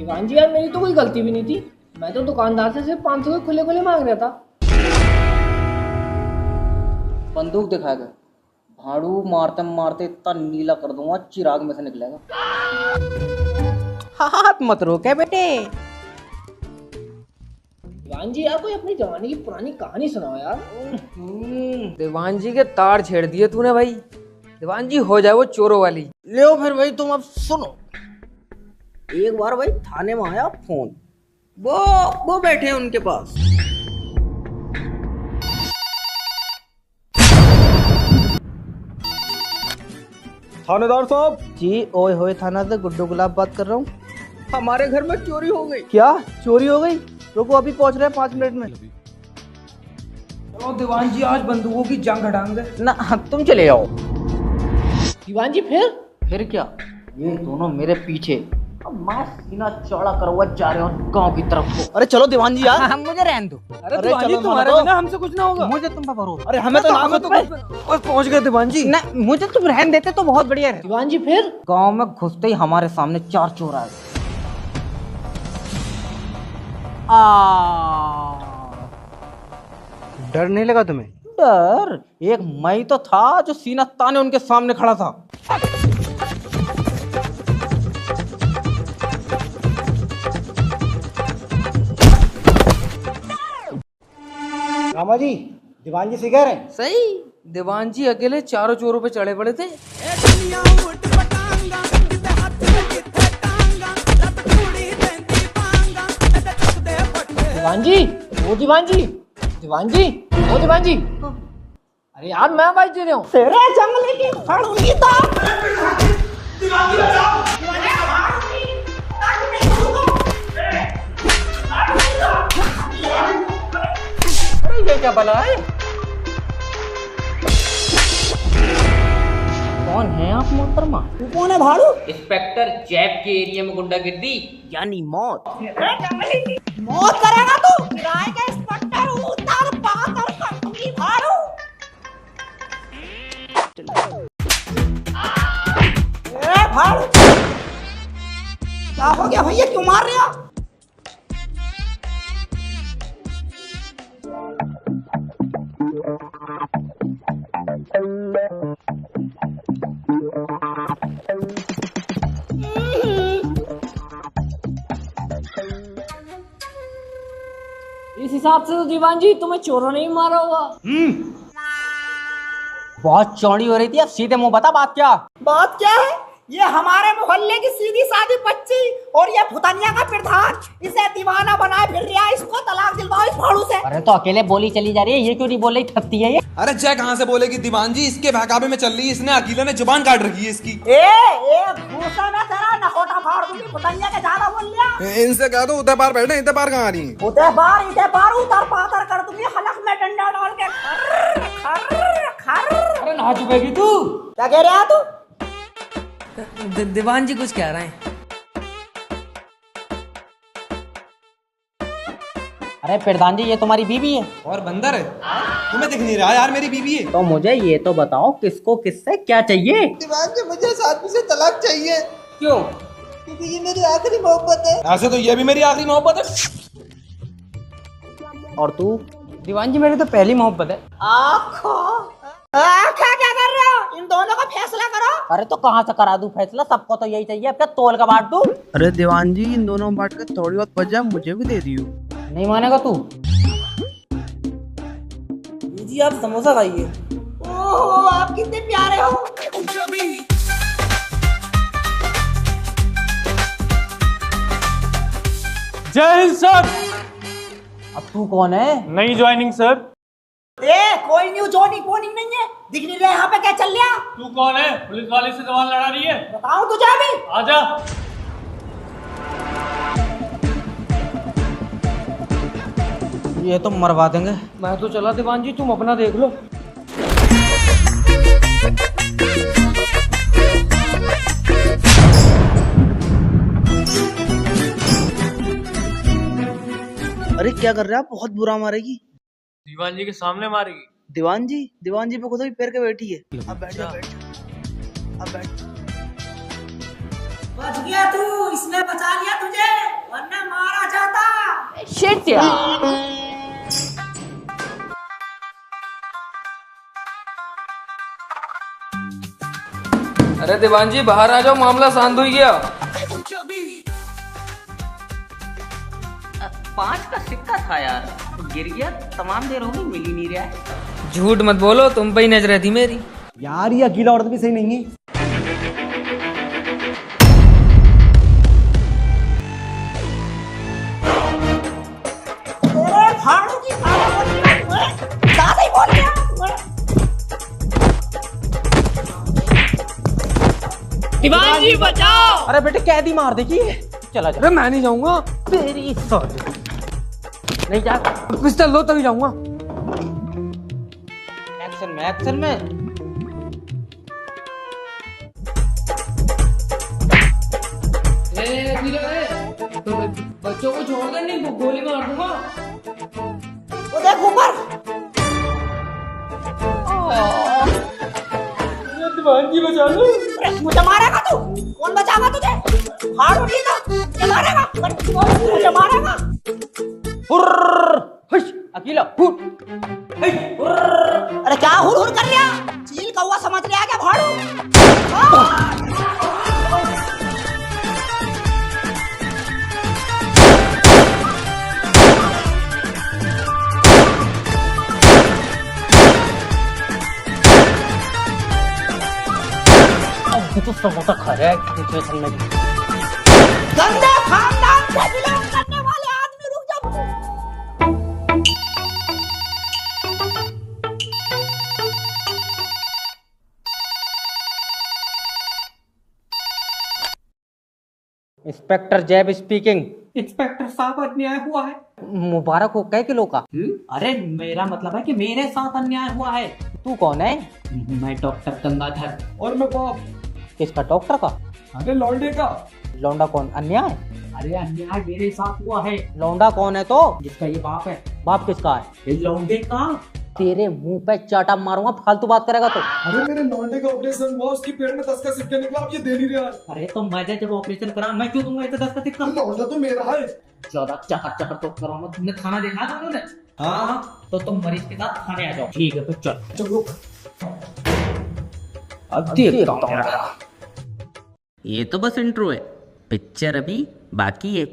दीवान जी यार मेरी तो कोई गलती भी नहीं थी। मैं तो दुकानदार से सिर्फ 500 के खुले खुले मांग रहा था। बंदूक दिखाएगा, भाड़ू मारते मारते इतना नीला कर दूंगा चिराग में से निकलेगा। हाथ मत रोके बेटे। दीवान जी यार कोई अपनी जवानी की पुरानी कहानी सुनाओ यार। दीवान जी के तार छेड़ दिए तूने भाई। दीवान जी हो जाए वो चोरों वाली। ले फिर भाई तुम अब सुनो। एक बार भाई थाने में आया फोन, वो बैठे हैं उनके पास। थानेदार साहब जी, ओए होए थाना से गुड्डू गुलाब बात कर रहा हूँ। हमारे घर में चोरी हो गई। क्या चोरी हो गई? रुको अभी पहुंच रहे हैं 5 मिनट में। चलो दीवान जी आज बंदूकों की जंग हटाएंगे। ना तुम चले जाओ। दीवान जी फिर क्या, ये दोनों मेरे पीछे। अब मैं सीना चौड़ा करवा जा रहे हूँ गांव की तरफ को। अरे चलो दीवान जी यार। मुझे रहने दो। अरे दीवान जी तुम्हारे बिना हमसे कुछ ना होगा। मुझे तुम पर भरोसा। अरे हमें तो ना पहुंच गए दीवान जी। ना मुझे तुम रहने देते तो बहुत बढ़िया है। दीवान जी गांव में घुसते ही हमारे सामने 4 चोर आए। डर नहीं लगा तुम्हें? डर एक मई तो था जो सीना ताने उनके सामने खड़ा था। रामा जी, दीवान जी सिखा रहे हैं। सही, दीवान जी अकेले चारों चोरों पे चढ़े पड़े थे। दीवान जी वो दीवान जी दीवान जी वो दीवान जी। अरे यार मैं आवाज दे रहा हूँ। तेरे जंगली की फड़ूंगी तो। ये क्या बला है? कौन है आप मोहतरमा? तू कौन है भाड़ू? इंस्पेक्टर जैब के एरिया में गुंडागिर्दी यानी मौत। मौत करेगा तू? किराए का इंस्पेक्टर उतार पाकर कर दूंगी भाड़ू। ए भाड़ू, क्या हो गया भैया, क्यों मार रहे हो? इस हिसाब से तो दीवान जी तुम्हें चोरों ने ही मारा हुआ। बहुत चौड़ी हो रही थी, अब सीधे मुंह बता बात क्या। बात क्या है? ये हमारे मोहल्ले की सीधी सादी बच्ची और ये भुतनिया का प्रधान इसे दीवाना बनाए फिर रहा है। इसको तलाक दिलवाओ इस भाड़ू से। अरे तो अकेले बोली चली जा रही है, ये क्यों नहीं बोल रही? थकती है ये। अरे जय कहाँ से बोलेगी दीवान जी, इसके बहकावे में चल रही है। इसने अकेले ने जुबान काट रखी है इसकी। ए गुस्सा में तेरा नकोटा फाड़ दूंगी। भुतनिया के ज्यादा बोल लिया। इनसे कह दो उधर बार बैठे, इधर बार कहाँ आ रही है? उधर बार उतर पातर कर दूंगी। हलक में डंडा डाल के खर खर। अरे नहा चुकेगी तू। क्या कह रहा है तू? दीवान जी कुछ कह रहे हैं। अरे प्रधान जी ये तुम्हारी बीवी है? और बंदर है, तुम्हें दिख नहीं रहा यार मेरी बीवी है। तो मुझे ये तो बताओ किसको किससे क्या चाहिए? दीवान जी मुझे इस आदमी से तलाक चाहिए। क्यों? क्योंकि ये मेरी आखिरी मोहब्बत है। ऐसे तो ये भी मेरी आखिरी मोहब्बत है। और तू? दीवान जी मेरी तो पहली मोहब्बत है। क्या कर रहे हो? इन दोनों का फैसला करो। अरे तो कहाँ से करा दूं फैसला? सबको तो यही चाहिए। अब क्या तोल का बांट दूं? अरे दीवान जी इन दोनों बांट कर थोड़ी बहुत बचा मुझे भी दे दियो। नहीं मानेगा तू? जी आप समोसा खाइए। ओहो आप कितने प्यारे हो। जय हिंद सर। अब तू कौन है? नई ज्वाइनिंग सर। कोई न्यू जॉइनिंग पोनिंग नहीं है। दिख नहीं रहा यहाँ पे क्या चल रहा? तू कौन है? पुलिस वाले से सवाल लड़ा रही है? बताऊं तुझे अभी? आजा। ये तो मरवा देंगे। मैं तो चला दीवान जी, तुम अपना देख लो। अरे क्या कर रहे हैं आप? बहुत बुरा मारेगी। दीवान जी के सामने मारेगी। दीवान जी पे खुद भी पैर के बैठी है। अब बैठ जा, बैठ अब बैठ। बच गया तू, इसने बचा लिया तुझे। वरना मारा जाता। शिट यार। अरे दीवान जी बाहर आ जाओ, मामला शांत हो गया। 5 का सिक्का था यार, गिर गया, तमाम देर होगी, मिल ही नहीं रहा है। झूठ मत बोलो, तुम पे ही नजर थी मेरी। यार ये अकेला औरत भी सही नहीं है। तेरे भाड़ू की ज्यादा ही बोल गया। दीवान जी बचाओ। अरे बेटे कैदी मार देगी। चला जा। अरे मैं नहीं जाऊंगा, तेरी सॉरी। नहीं जा। पिस्टल लो तभी जाऊंगा। एक्शन में, एक्शन में। बच्चों को छोड़ दे, नहीं गोली मार दूंगा। वो देख ऊपर। दीवान जी बचा लो। अरे मुझे मारेगा तू? कौन बचाएगा तुझे? भाड़ू नहीं था, मुझे मारेगा। मुझे मारेगा। अकेला फुट। अरे क्या हुर हुर कर रहा? चील कौवा समझ लिया क्या भाड़ू? तो समोसा खा रहा है सिचुएशन में। गंदे खानदान से बिलोंग करने वाले आदमी, रुक जा। इंस्पेक्टर जैब स्पीकिंग। इंस्पेक्टर साहब अन्याय हुआ है। मुबारक हो, कै किलो का? अरे मेरा मतलब है कि मेरे साथ अन्याय हुआ है। तू कौन है? मैं डॉक्टर गंगाधर। और मैं बाप। किसका? डॉक्टर का? अरे लौंडे का। लौंडा कौन? अन्याय? अरे अन्याय मेरे साथ हुआ है। लौंडा कौन है तो? जिसका ये बाप है। बाप किसका है? ये लौंडे का। तेरे मुंह पे चाटा मारूंगा, फालतू बात करेगा तो। अरे मेरे लौंडे का ऑपरेशन हुआ, उसकी पेट में 10 का सिक्का निकला, अब ये दे नहीं रहा। अरे तो मैं जब ऑपरेशन करा, मैं क्यों दूंगा इतना 10 का सिक्का? लौंडा तो मेरा है। ज्यादा चहर चहर तो करो मत। तुमने थाना देखा था उन्होंने? हाँ, तो तुम मरीज के साथ थाने आ जाओ। ठीक है, तो चल। चलो। अब देखता हूं। ये तो बस इंट्रो है, पिक्चर अभी बाकी है।